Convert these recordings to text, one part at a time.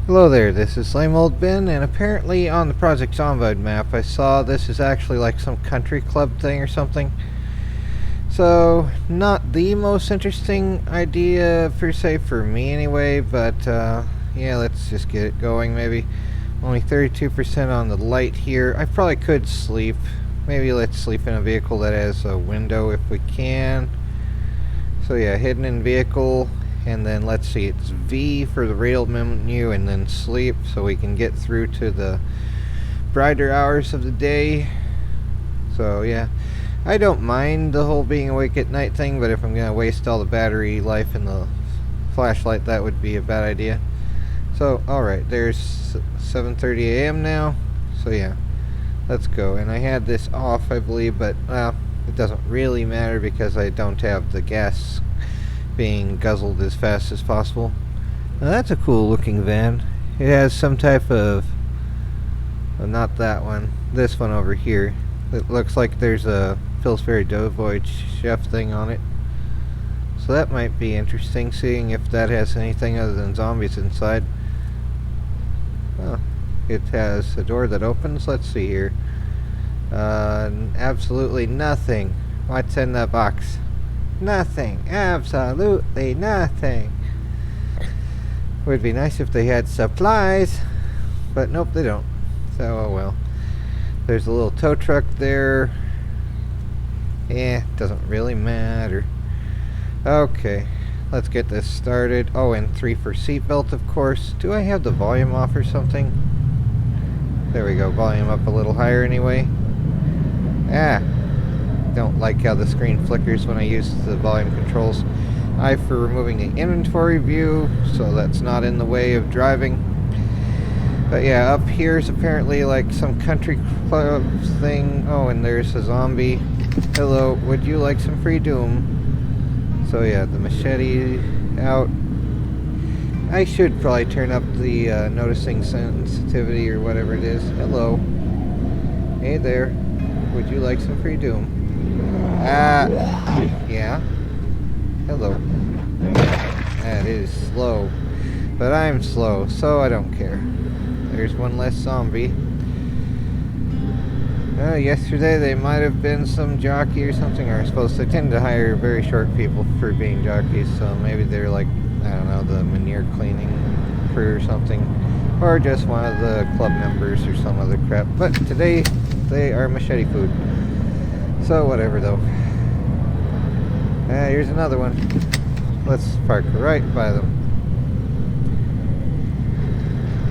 Hello there, this is Lame Old Ben, and apparently on the Project Zombieland map I saw this is actually like some country club thing or something. So, not the most interesting idea per se for me anyway, but yeah, let's just get it going maybe. Only 32% on the light here. I probably could sleep. Maybe let's sleep in a vehicle that has a window if we can. So yeah, hidden in vehicle. And then let's see, it's V for the rail menu and then sleep so we can get through to the brighter hours of the day. So yeah, I don't mind the whole being awake at night thing, but if I'm gonna waste all the battery life in the flashlight, that would be a bad idea. So alright, there's 7:30 a.m. now, so yeah, let's go. And I had this off, I believe, but well, it doesn't really matter because I don't have the gas being guzzled as fast as possible. Now that's a cool looking van. It has some type of, well, not that one, this one over here. It looks like there's a Pillsbury Doughboy chef thing on it. So that might be interesting, seeing if that has anything other than zombies inside. Oh, it has a door that opens. Let's see here. Absolutely nothing. What's in the box? Nothing. Absolutely nothing. Would be nice if they had supplies, but nope, they don't. So, oh well. There's a little tow truck there. Doesn't really matter. Okay, let's get this started. Oh, and 3 for seatbelt, of course. Do I have the volume off or something? There we go, volume up a little higher anyway. Don't like how the screen flickers when I use the volume controls. I for removing the inventory view, so that's not in the way of driving. But yeah, up here is apparently like some country club thing. Oh, and there's a zombie. Hello, would you like some free doom? So yeah, the machete out. I should probably turn up the noticing sensitivity or whatever it is. Hello. Hey there. Would you like some free doom? Yeah. Hello. That is slow. But I'm slow, so I don't care. There's one less zombie. Yesterday they might have been some jockey or something, or I suppose they tend to hire very short people for being jockeys, so maybe they're like, I don't know, the manure cleaning crew or something. Or just one of the club members or some other crap. But today they are machete food. So whatever though. Here's another one. Let's park right by them.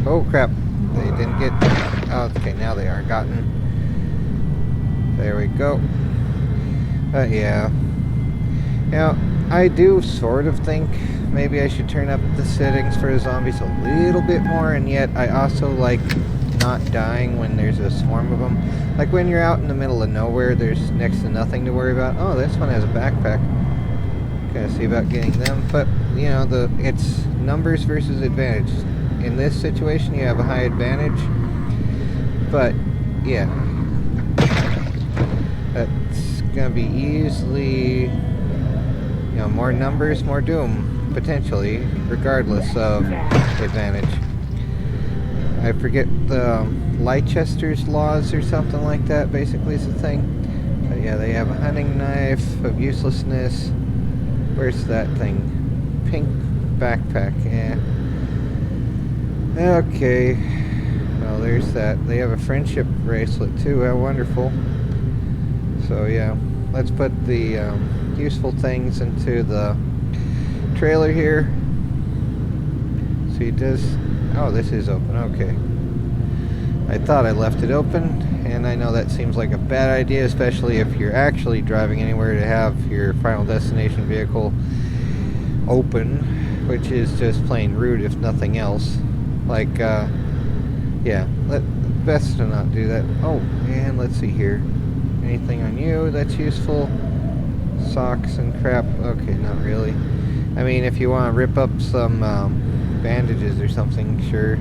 Oh crap. They didn't get... Oh, okay, now they are gotten. There we go. Yeah. Now, I do sort of think maybe I should turn up the settings for the zombies a little bit more, and yet I also like not dying when there's a swarm of them. Like when you're out in the middle of nowhere, there's next to nothing to worry about. Oh, this one has a backpack. Gotta see about getting them. But, you know, it's numbers versus advantage. In this situation, you have a high advantage. But, yeah. That's gonna be easily, you know, more numbers, more doom, potentially, regardless of advantage. I forget the Leicester's laws or something like that, basically is the thing. But yeah, they have a hunting knife of uselessness. Where's that thing? Pink backpack, yeah. Okay. Well, there's that. They have a friendship bracelet too, how wonderful. So yeah, let's put the useful things into the trailer here. So he does... Oh, this is open, okay. I thought I left it open, and I know that seems like a bad idea, especially if you're actually driving anywhere, to have your final destination vehicle open, which is just plain rude if nothing else. Like, yeah, best to not do that. Oh, and let's see here. Anything on you that's useful? Socks and crap? Okay, not really. I mean, if you want to rip up some bandages or something, sure.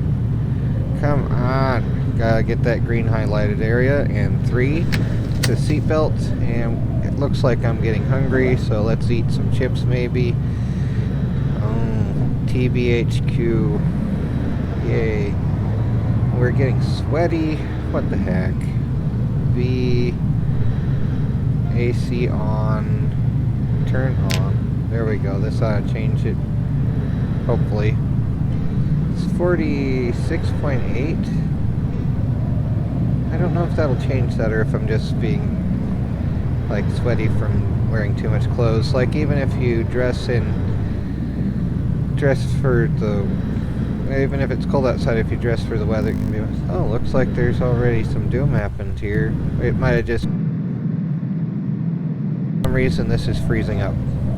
Come on. Gotta get that green highlighted area. And 3, the seatbelt. And it looks like I'm getting hungry, so let's eat some chips maybe. TBHQ. Yay. We're getting sweaty. What the heck? V. AC on. Turn on. There we go. This ought to change it. Hopefully. It's 46.8. I don't know if that'll change that or if I'm just being like sweaty from wearing too much clothes. Like even if you even if it's cold outside, if you dress for the weather, it can be. Oh, looks like there's already some doom happened here. It might have just. For some reason, this is freezing up.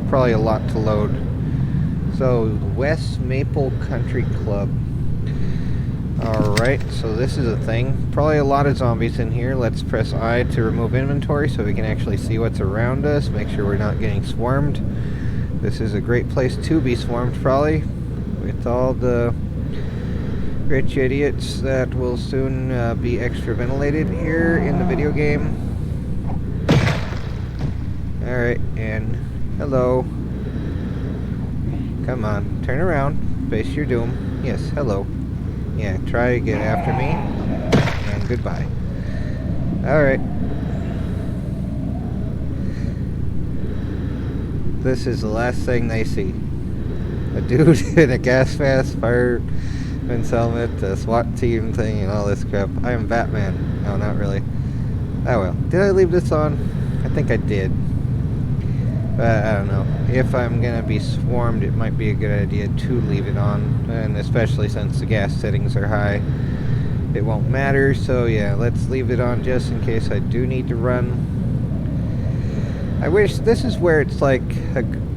Probably a lot to load. So, West Maple Country Club. Alright, so this is a thing. Probably a lot of zombies in here. Let's press I to remove inventory so we can actually see what's around us. Make sure we're not getting swarmed. This is a great place to be swarmed, probably. With all the rich idiots that will soon be extra ventilated here in the video game. Alright, and hello. Come on, turn around. Face your doom. Yes, hello. Yeah, try to get after me. And goodbye. Alright. This is the last thing they see. A dude in a gas mask, fireman's helmet, a SWAT team thing, and all this crap. I am Batman. No, not really. Oh well. Did I leave this on? I think I did. But I don't know. If I'm gonna be swarmed, it might be a good idea to leave it on. And especially since the gas settings are high, it won't matter. So yeah, let's leave it on just in case I do need to run. I wish this is where it's like,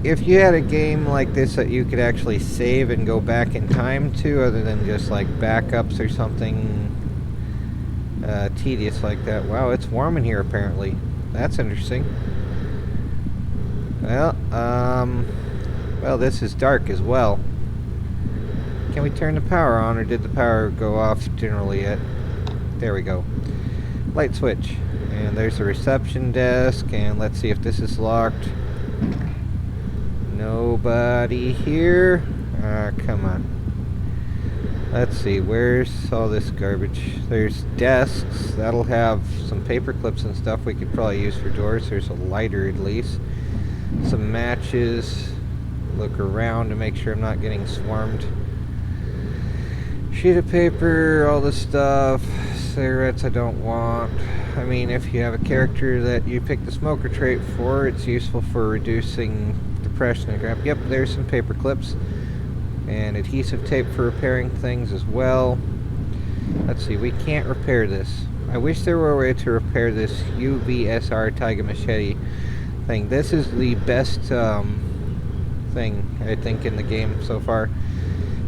if you had a game like this that you could actually save and go back in time to, other than just like backups or something tedious like that. Wow, it's warm in here apparently. That's interesting. Well, well, this is dark as well. Can we turn the power on, or did the power go off generally yet? There we go. Light switch. And there's a reception desk, and let's see if this is locked. Nobody here. Come on. Let's see, where's all this garbage? There's desks. That'll have some paper clips and stuff we could probably use for doors. There's a lighter at least. Some matches. Look around to make sure I'm not getting swarmed. Sheet of paper, all this stuff. Cigarettes I don't want. I mean, if you have a character that you pick the smoker trait for, it's useful for reducing depression and crap. Yep, there's some paper clips. And adhesive tape for repairing things as well. Let's see, we can't repair this. I wish there were a way to repair this UVSR Taiga Machete thing. This is the best thing, I think, in the game so far.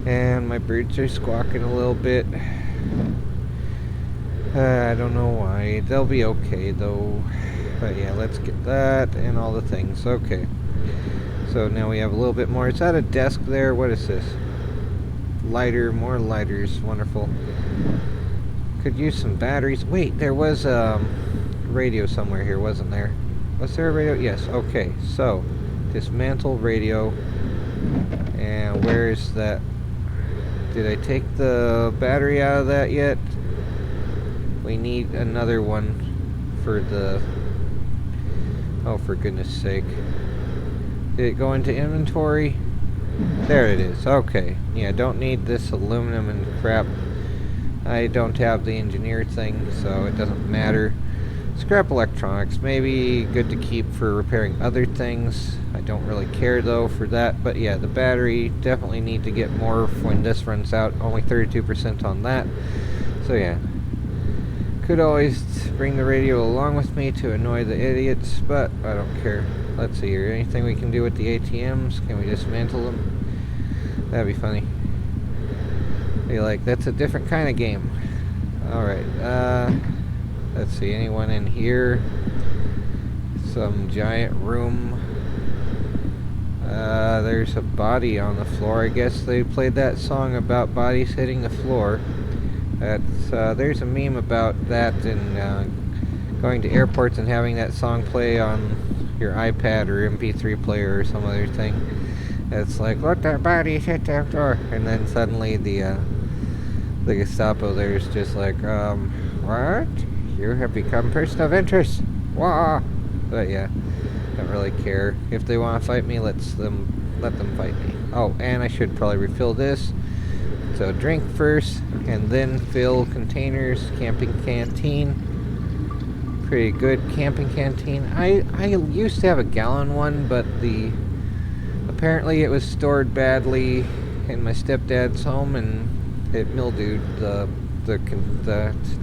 And my birds are squawking a little bit. I don't know why. They'll be okay though. But yeah, let's get that and all the things. Okay. So now we have a little bit more. Is that a desk there? What is this? Lighter, more lighters. Wonderful. Could use some batteries. Wait, there was a radio somewhere here, wasn't there? Was there a radio? Yes, okay. So, dismantle radio. And where is that? Did I take the battery out of that yet? We need another one for the... Oh, for goodness sake. Did it go into inventory? There it is. Okay. Yeah, don't need this aluminum and crap. I don't have the engineer thing, so it doesn't matter. Scrap electronics. Maybe good to keep for repairing other things. I don't really care, though, for that. But yeah, the battery, definitely need to get more when this runs out. Only 32% on that. So yeah. Could always bring the radio along with me to annoy the idiots, but I don't care. Let's see here. Anything we can do with the ATMs? Can we dismantle them? That'd be funny. Be like, that's a different kind of game. Alright, let's see. Anyone in here? Some giant room. There's a body on the floor. I guess they played that song about bodies hitting the floor. There's a meme about that and going to airports and having that song play on your iPad or MP3 player or some other thing. It's like, let that body hit that door, and then suddenly the The Gestapo there's just like, what? You have become person of interest. Wah! But yeah, don't really care. If they want to fight me, let them fight me. Oh, and I should probably refill this. So drink first, and then fill containers. Camping canteen. Pretty good camping canteen. I used to have a gallon one, but apparently it was stored badly in my stepdad's home, and it mildewed. The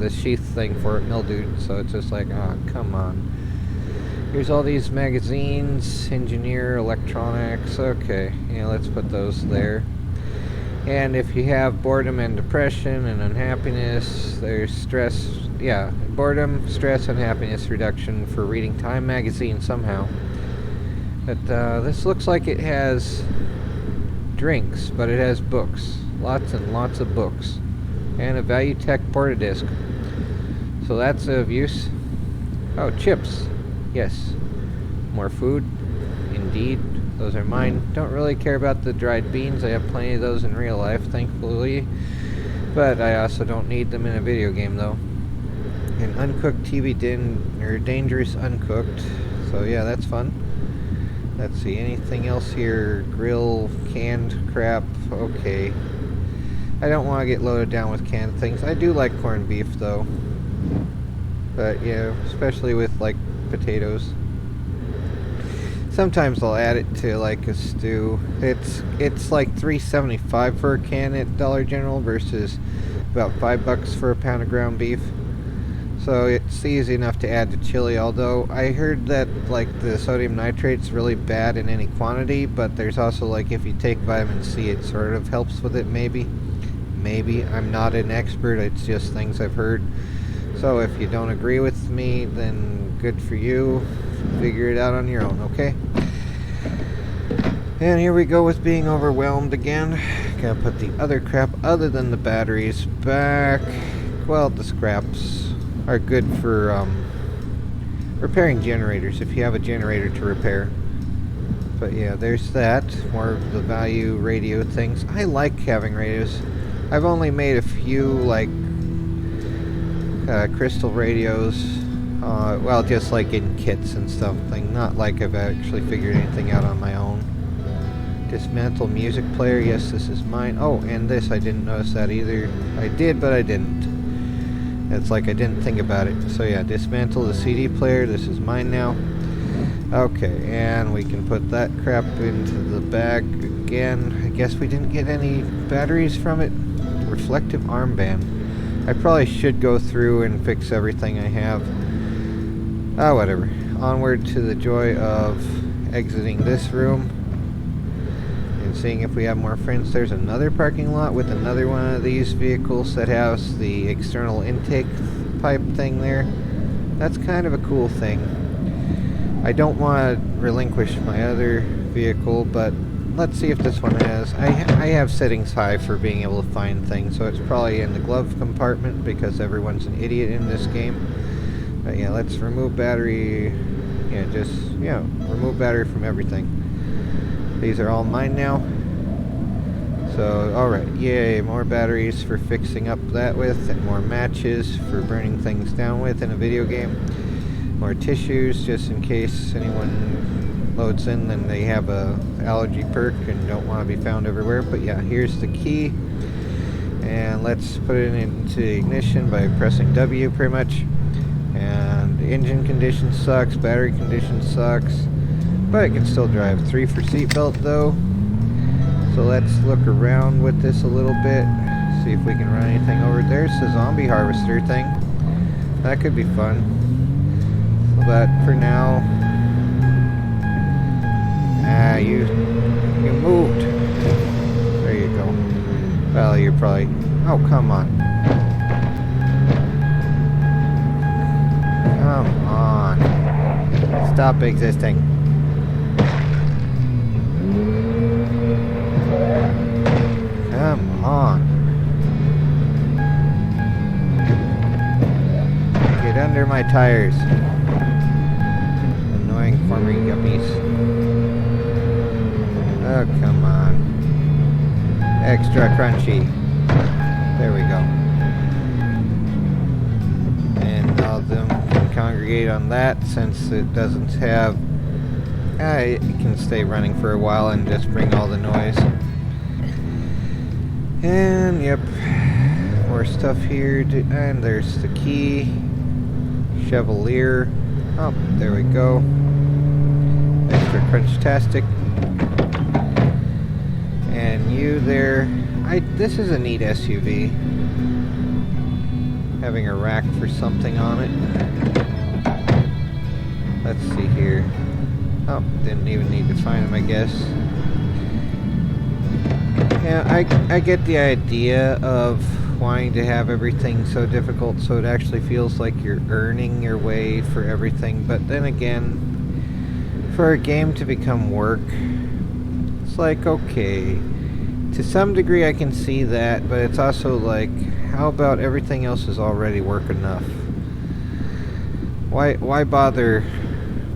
sheath thing for it mildewed, so it's just like, oh, come on. Here's all these magazines, engineer, electronics. Okay, yeah, let's put those there. And if you have boredom and depression and unhappiness, there's stress. Yeah, boredom, stress, unhappiness reduction for reading Time magazine somehow. But this looks like it has drinks, but it has books. Lots and lots of books. And a Valutech portadisc. So that's of use. Oh, chips. Yes. More food. Indeed. Those are mine. Don't really care about the dried beans. I have plenty of those in real life, thankfully. But I also don't need them in a video game, though. An uncooked TV dangerous uncooked. So yeah, that's fun. Let's see, anything else here? Grill, canned crap. Okay. I don't want to get loaded down with canned things. I do like corned beef, though. But yeah, especially with like potatoes. Sometimes I'll add it to like a stew. It's like $3.75 for a can at Dollar General versus about $5 for a pound of ground beef. So it's easy enough to add to chili, although I heard that like the sodium nitrate's really bad in any quantity, but there's also like if you take vitamin C it sort of helps with it, maybe. I'm not an expert, it's just things I've heard. So if you don't agree with me, then good for you. Figure it out on your own, okay? And here we go with being overwhelmed again. Gotta put the other crap other than the batteries back. Well, the scraps are good for repairing generators if you have a generator to repair. But yeah, there's that. More of the value radio things. I like having radios. I've only made a few like crystal radios. Well, just like in kits and stuff. Not like I've actually figured anything out on my own. Dismantle music player. Yes, this is mine. Oh, and this, I didn't notice that either. I did, but I didn't. It's like I didn't think about it. So yeah, dismantle the CD player. This is mine now. Okay, and we can put that crap into the bag again. I guess we didn't get any batteries from it. Reflective armband. I probably should go through and fix everything I have. Ah, whatever. Onward to the joy of exiting this room and seeing if we have more friends. There's another parking lot with another one of these vehicles that has the external intake pipe thing there. That's kind of a cool thing. I don't want to relinquish my other vehicle, but let's see if this one has. I have settings high for being able to find things, so it's probably in the glove compartment because everyone's an idiot in this game. But yeah, let's remove battery. Yeah, remove battery from everything. These are all mine now. So, alright, yay, more batteries for fixing up that with, and more matches for burning things down with in a video game. More tissues, just in case anyone loads in, then they have a allergy perk and don't want to be found everywhere. But yeah, here's the key. And let's put it into ignition by pressing W pretty much. And engine condition sucks, battery condition sucks, but it can still drive. 3 for seatbelt though. So let's look around with this a little bit, see if we can run anything over. There's the zombie harvester thing. That could be fun. But for now, you moved. There you go. Well, you're probably, oh, come on. Come on. Stop existing. Come on. Get under my tires. Annoying former yuppies. Oh, come on. Extra crunchy. There we go. And all of them can congregate on that since it doesn't have... it can stay running for a while and just bring all the noise. And yep, more stuff here. And there's the key. Chevalier. Oh, there we go. Extra crunch-tastic. And you there. This is a neat SUV. Having a rack for something on it. Let's see here. Oh, didn't even need to find him, I guess. Yeah, I get the idea of wanting to have everything so difficult so it actually feels like you're earning your way for everything. But then again, for a game to become work, it's like, okay, to some degree I can see that, but it's also like, how about everything else is already work enough? Why bother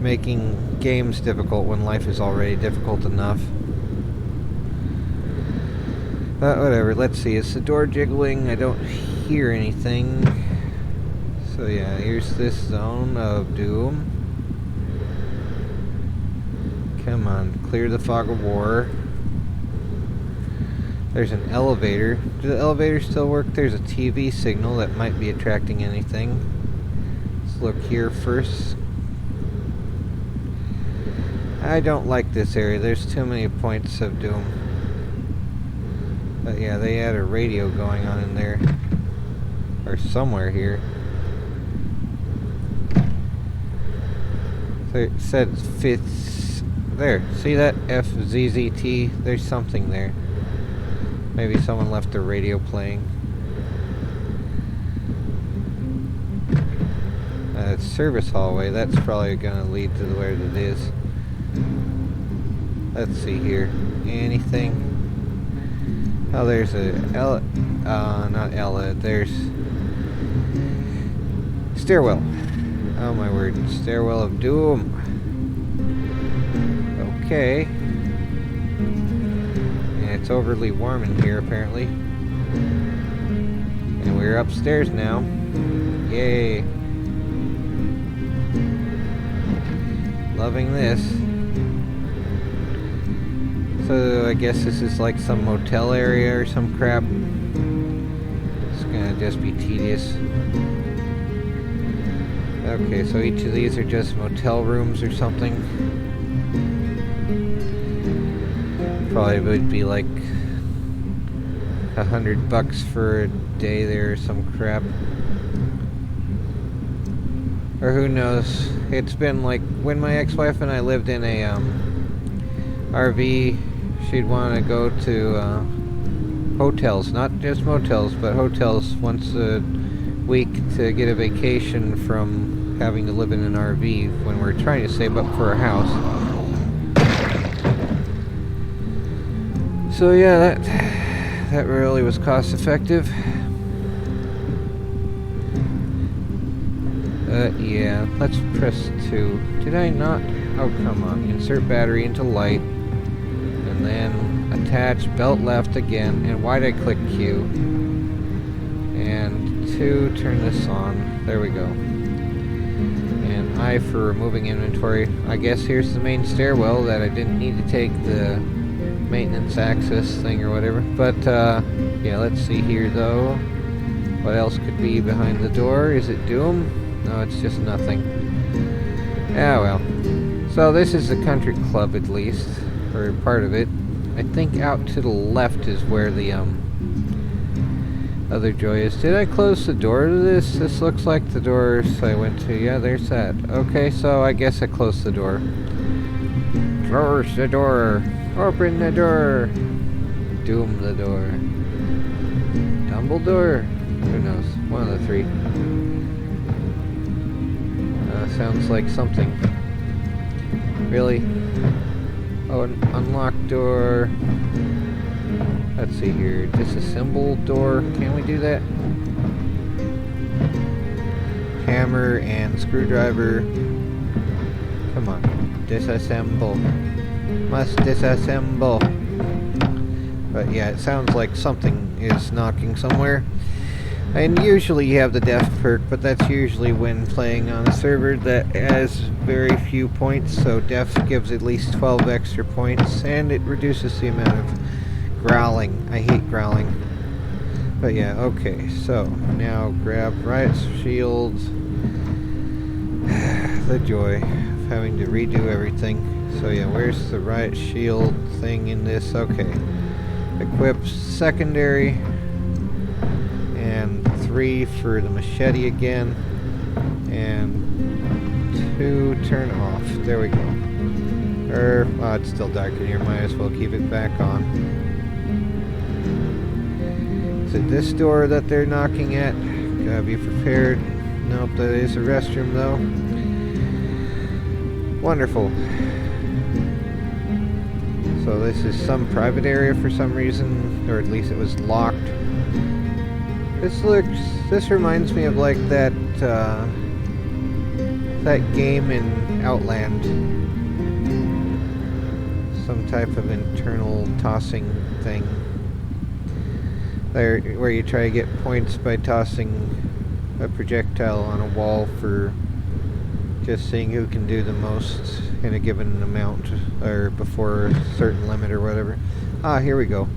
making games difficult when life is already difficult enough? But whatever, let's see, is the door jiggling? I don't hear anything. So yeah, here's this zone of doom. Come on, clear the fog of war. There's an elevator. Do the elevators still work? There's a TV signal that might be attracting anything. Let's look here first. I don't like this area. There's too many points of doom. But yeah, they had a radio going on in there. Or somewhere here. So it said fits. There. See that? FZZT? There's something there. Maybe someone left the radio playing. It's service hallway. That's probably gonna lead to where it is. Let's see here. Anything? Oh, there's a not Ella. There's stairwell. Oh my word! Stairwell of doom. Okay. It's overly warm in here, apparently. And we're upstairs now. Yay. Loving this. So I guess this is like some motel area or some crap. It's gonna just be tedious. Okay, so each of these are just motel rooms or something. Probably would be like $100 for a day there or some crap. Or who knows. It's been like when my ex-wife and I lived in a RV, she'd want to go to hotels, not just motels, but hotels once a week to get a vacation from having to live in an RV when we're trying to save up for a house. So yeah, that really was cost effective. Yeah, let's press 2. Did I not? Oh, come on. Insert battery into light. And then attach belt left again. And why did I click Q? And 2, turn this on. There we go. And I for removing inventory. I guess here's the main stairwell that I didn't need to take the maintenance access thing or whatever. But yeah, let's see here though. What else could be behind the door? Is it doom? No, it's just nothing. Ah well. So this is the country club at least, or part of it. I think out to the left is where the other joy is. Did I close the door to this? This looks like the doors I went to. Yeah, there's that. Okay, so I guess I closed the door. Close the door. Open the door. Doom the door. Dumbledore? Who knows? One of the 3. Sounds like something. Really? Oh, an unlocked door. Let's see here. Disassemble door. Can we do that? Hammer and screwdriver. Come on. Disassemble. Must disassemble. But yeah, it sounds like something is knocking somewhere. And usually you have the death perk, but that's usually when playing on a server that has very few points, so death gives at least 12 extra points, and it reduces the amount of growling. I hate growling. But yeah, okay, so now grab Riot's shield. The joy of having to redo everything. So yeah, where's the Riot shield thing in this? Okay. Equip secondary. And 3 for the machete again, and 2 turn off. There we go. Oh, it's still dark in here. Might as well keep it back on. Is it this door that they're knocking at? Gotta be prepared. Nope, that is a restroom though. Wonderful. So this is some private area for some reason, or at least it was locked. This reminds me of like that game in Outland. Some type of internal tossing thing. Where you try to get points by tossing a projectile on a wall for just seeing who can do the most in a given amount, or before a certain limit or whatever. Ah, here we go.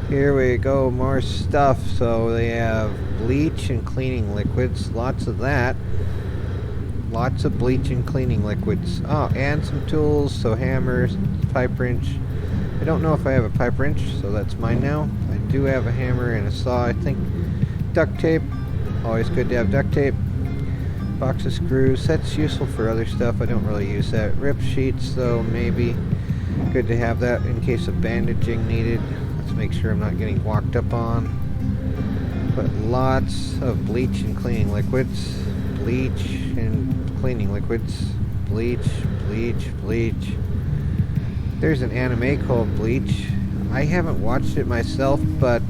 Here we go, more stuff. So they have bleach and cleaning liquids, lots of that. Lots of bleach and cleaning liquids. Oh, and some tools, so hammers, pipe wrench. I don't know if I have a pipe wrench, so that's mine now. I do have a hammer and a saw, I think. Duct tape, always good to have duct tape. Box of screws, that's useful for other stuff, I don't really use that. Rip sheets, though, maybe. Good to have that in case of bandaging needed. Make sure I'm not getting walked up on. But lots of bleach and cleaning liquids. Bleach and cleaning liquids. Bleach, bleach, bleach. There's an anime called Bleach. I haven't watched it myself, but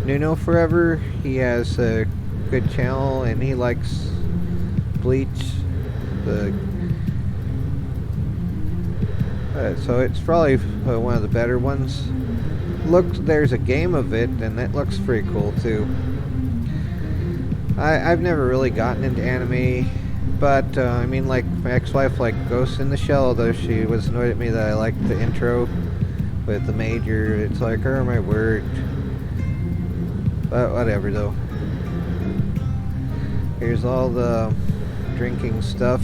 Nuno Forever, he has a good channel and he likes Bleach. So it's probably one of the better ones. There's a game of it, and that looks pretty cool too. I've never really gotten into anime, but I mean, like my ex-wife liked Ghost in the Shell, although she was annoyed at me that I liked the intro with the major. It's like, oh my word. But whatever though. Here's all the drinking stuff.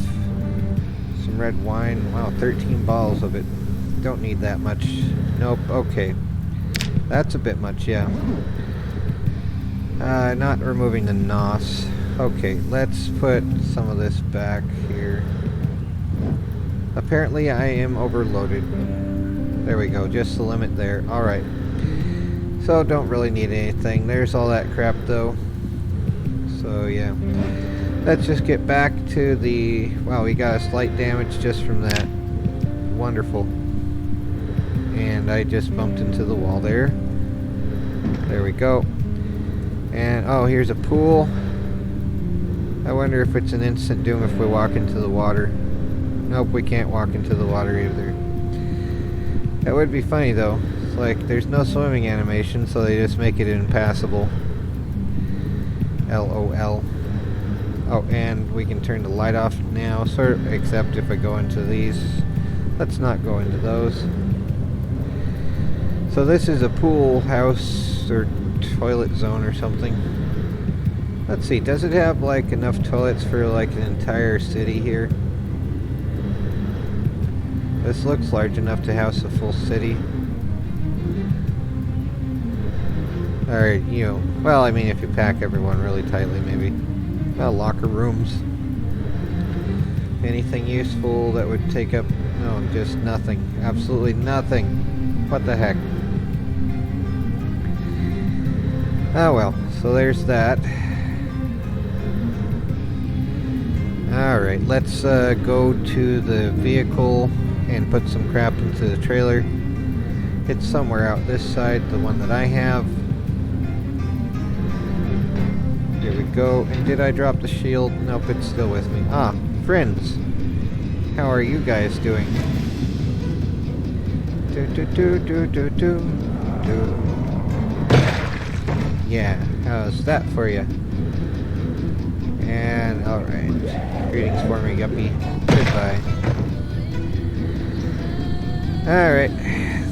Some red wine. Wow, 13 bottles of it. Don't need that much. Nope, okay. That's a bit much, yeah. Not removing the NOS. Okay, let's put some of this back here. Apparently I am overloaded. There we go, just the limit there. Alright. So don't really need anything. There's all that crap though. So yeah. Let's just get back to the... Wow, we got a slight damage just from that. Wonderful. And I just bumped into the wall there. There we go. And, oh, here's a pool. I wonder if it's an instant doom if we walk into the water. Nope, we can't walk into the water either. That would be funny though. It's like, there's no swimming animation, so they just make it impassable. LOL. Oh, and we can turn the light off now, except if I go into these. Let's not go into those. So this is a pool house or toilet zone or something. Let's see, does it have like enough toilets for like an entire city here? This looks large enough to house a full city. Or, you know, well, I mean, if you pack everyone really tightly, maybe. Well, locker rooms. Anything useful that would take up... No, just nothing. Absolutely nothing. What the heck? Oh well, so there's that. Alright, let's go to the vehicle and put some crap into the trailer. It's somewhere out this side, the one that I have. There we go. And did I drop the shield? Nope, it's still with me. Ah, friends. How are you guys doing? dude. Yeah, how's that for you? And alright. Greetings, former yuppie. Goodbye. Alright.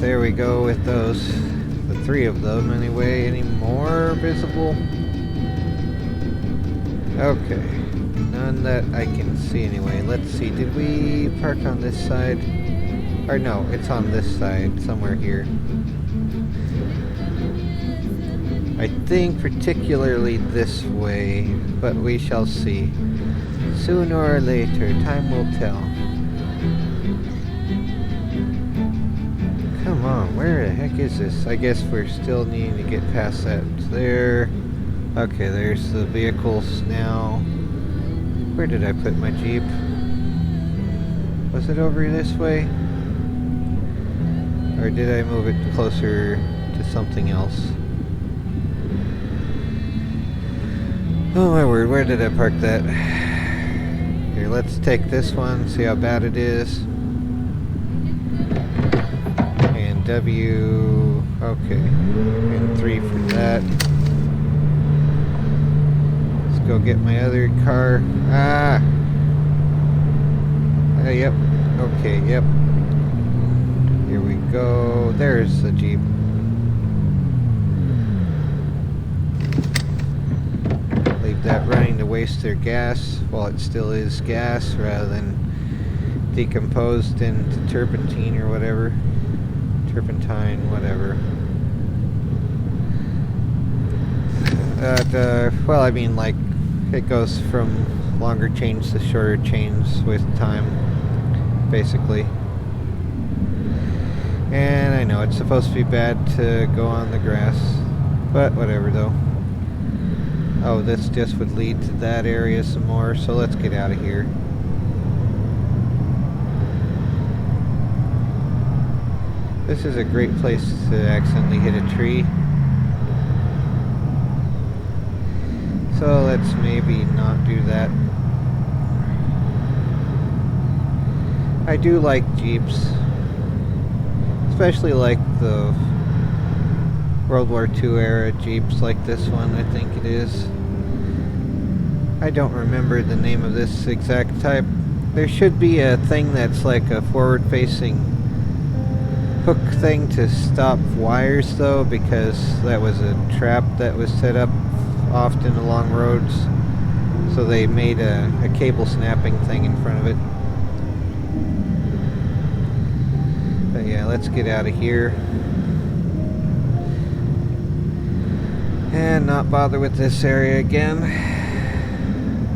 There we go with those. The 3 of them anyway. Any more visible? Okay. None that I can see anyway. Let's see. Did we park on this side? Or no, it's on this side. Somewhere here. I think particularly this way, but we shall see. Sooner or later, time will tell. Come on, where the heck is this? I guess we're still needing to get past that there. Okay, there's the vehicles now. Where did I put my Jeep? Was it over this way? Or did I move it closer to something else? Oh my word, where did I park that? Here, let's take this one, see how bad it is. And W, okay. And 3 for that. Let's go get my other car. Ah! Yep. Okay, yep. Here we go. There's the Jeep. Leave that running to waste their gas while it still is gas rather than decomposed into turpentine or whatever. Turpentine, whatever. Well, I mean, like, it goes from longer chains to shorter chains with time, basically. And I know it's supposed to be bad to go on the grass, but whatever though. Oh, this just would lead to that area some more, so let's get out of here. This is a great place to accidentally hit a tree. So let's maybe not do that. I do like Jeeps. Especially like the World War II era Jeeps like this one, I think it is. I don't remember the name of this exact type. There should be a thing that's like a forward-facing hook thing to stop wires though, because that was a trap that was set up often along roads. So they made a cable snapping thing in front of it. But yeah, let's get out of here. And not bother with this area again.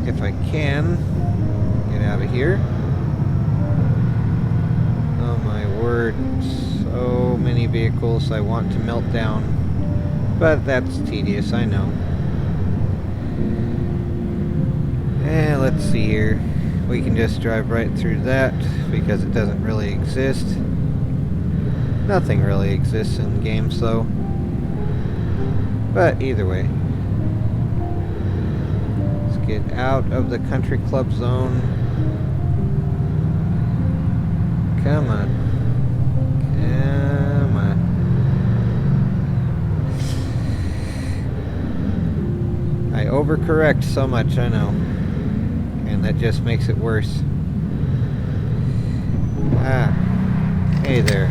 If I can get out of here. Oh my word. So many vehicles I want to melt down. But that's tedious, I know. And let's see here. We can just drive right through that because it doesn't really exist. Nothing really exists in games though. But either way. Let's get out of the country club zone. Come on. Come on. I overcorrect so much, I know. And that just makes it worse. Ah. Hey there.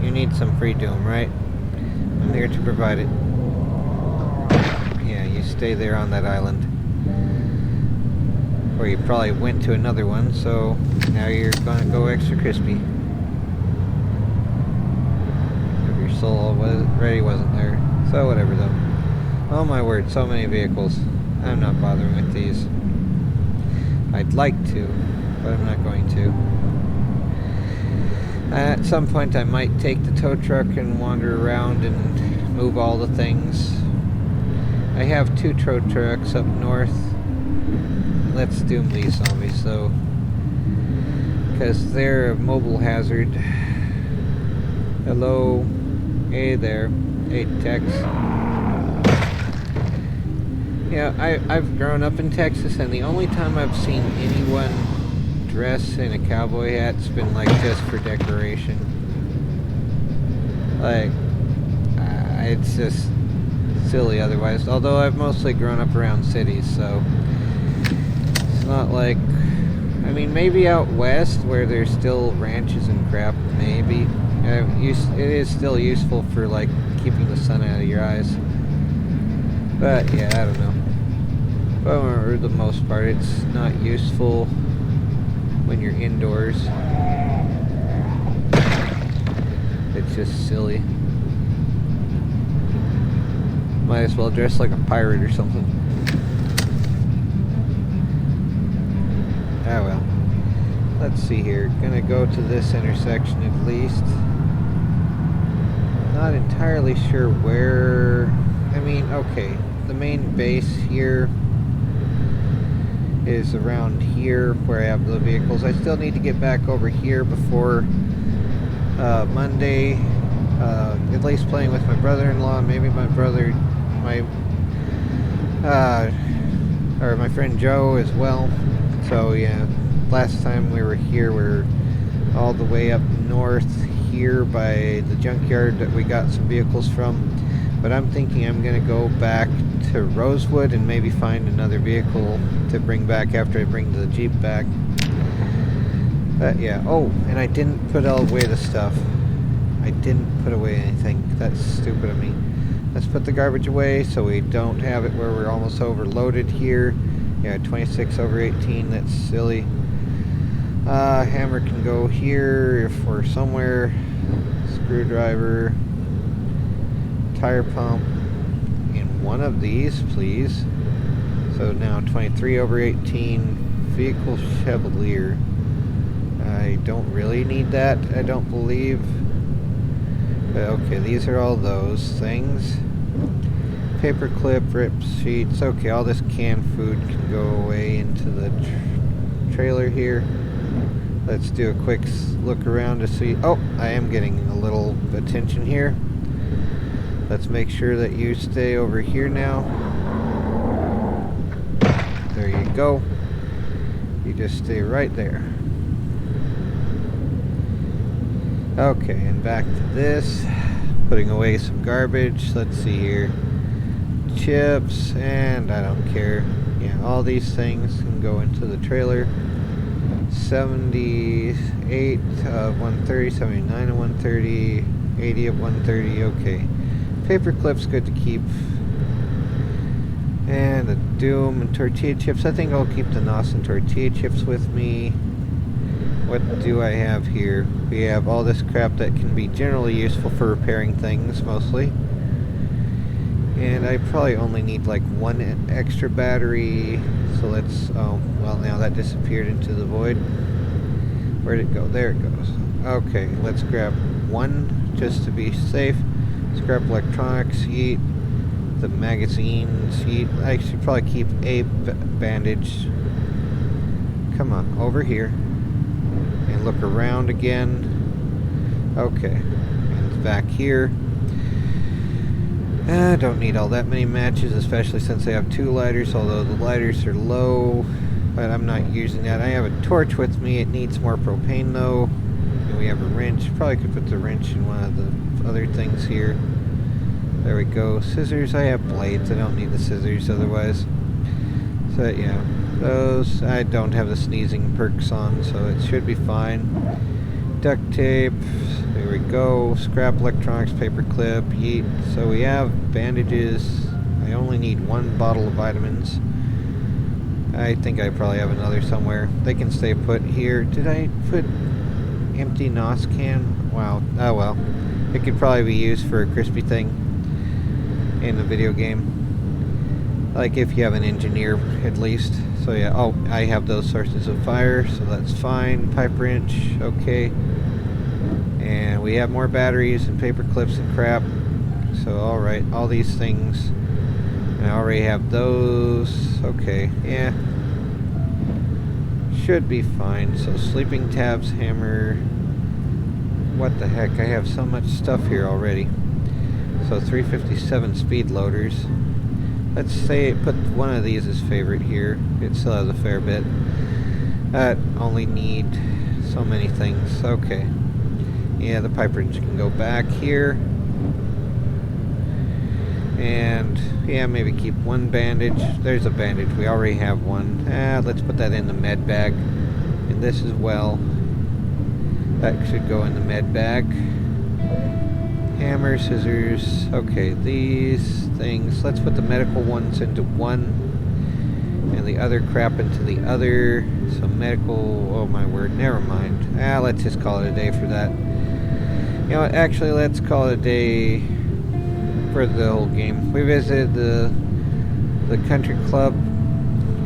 You need some free doom, right? I'm here to provide it. Yeah, you stay there on that island. Or you probably went to another one, so now you're gonna go extra crispy. If your soul already wasn't there. So whatever though. Oh my word, so many vehicles. I'm not bothering with these. I'd like to, but I'm not going to. At some point I might take the tow truck and wander around and move all the things. I have 2 tow trucks up north. Let's doom these zombies though, because they're a mobile hazard. Hello. Hey there. Hey Tex. Yeah, I've grown up in Texas, and the only time I've seen anyone dress in a cowboy hat's been like just for decoration. Like, it's just silly otherwise. Although I've mostly grown up around cities, so it's not like... I mean, maybe out west where there's still ranches and crap, maybe. It is still useful for, like, keeping the sun out of your eyes. But, yeah, I don't know. But for the most part, it's not useful when you're indoors. It's just silly. Might as well dress like a pirate or something. Ah well. Let's see here. Gonna go to this intersection at least. Not entirely sure where... I mean, okay. The main base here is around here where I have the vehicles. I still need to get back over here before Monday. At least playing with my brother-in-law, maybe my brother, or my friend Joe as well. So yeah, last time we were here, we were all the way up north here by the junkyard that we got some vehicles from. But I'm thinking I'm gonna go back to Rosewood and maybe find another vehicle to bring back after I bring the Jeep back. But yeah, oh, and I didn't put away the stuff. I didn't put away anything. That's stupid of me. Let's put the garbage away so we don't have it where we're almost overloaded here. Yeah, 26 over 18, that's silly. Hammer can go here if we're somewhere. Screwdriver. Tire pump in one of these, please. So now 23 over 18. Vehicle Chevalier. I don't really need that, I don't believe. But okay, these are all those things. Paperclip, rip sheets. Okay, all this canned food can go away into the trailer here. Let's do a quick look around to see. Oh, I am getting a little attention here. Let's make sure that you stay over here now. There you go. You just stay right there. Okay, and back to this. Putting away some garbage. Let's see here. Chips, and I don't care. Yeah, all these things can go into the trailer. 78 of 130, 79 of 130, 80 of 130, okay. Paper clips good to keep. And the Doom and tortilla chips. I think I'll keep the NOS and tortilla chips with me. What do I have here? We have all this crap that can be generally useful for repairing things, mostly. And I probably only need like one extra battery. So let's... oh, well now that disappeared into the void. Where'd it go? There it goes. Okay, let's grab one just to be safe. Scrap electronics, eat the magazines, eat... I should probably keep a bandage. Come on, over here. And look around again. Okay, and back here. I don't need all that many matches, especially since I have 2 lighters, although the lighters are low, but I'm not using that. I have a torch with me. It needs more propane though. And we have a wrench. Probably could put the wrench in one of the other things here. There we go. Scissors. I have blades. I don't need the scissors otherwise. So yeah, those. I don't have the sneezing perks on, so it should be fine. Duct tape. There we go. Scrap electronics, paper clip, yeet. So we have bandages. I only need 1 bottle of vitamins. I think I probably have another somewhere. They can stay put here. Did I put empty NOS can? Wow. Oh well. It could probably be used for a crispy thing in the video game. Like if you have an engineer at least. So yeah. Oh, I have those sources of fire, so that's fine. Pipe wrench. Okay. And we have more batteries and paper clips and crap. So alright, all these things. And I already have those. Okay, yeah. Should be fine. So sleeping tabs, hammer. What the heck, I have so much stuff here already. So 357 speed loaders. Let's say put one of these as favorite here. It still has a fair bit. Only need so many things. Okay. Yeah, the pipe wrench can go back here. And yeah, maybe keep one bandage. There's a bandage. We already have one. Let's put that in the med bag. And this as well. That should go in the med bag. Hammer, scissors. Okay, these things. Let's put the medical ones into one. And the other crap into the other. So medical, oh my word, never mind. Let's just call it a day for that. You know what, actually let's call it a day for the whole game. We visited the country club,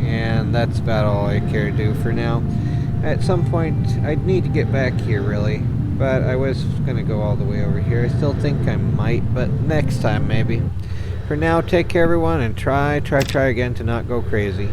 and that's about all I care to do for now. At some point, I'd need to get back here really, but I was going to go all the way over here. I still think I might, but next time maybe. For now, take care everyone, and try again to not go crazy.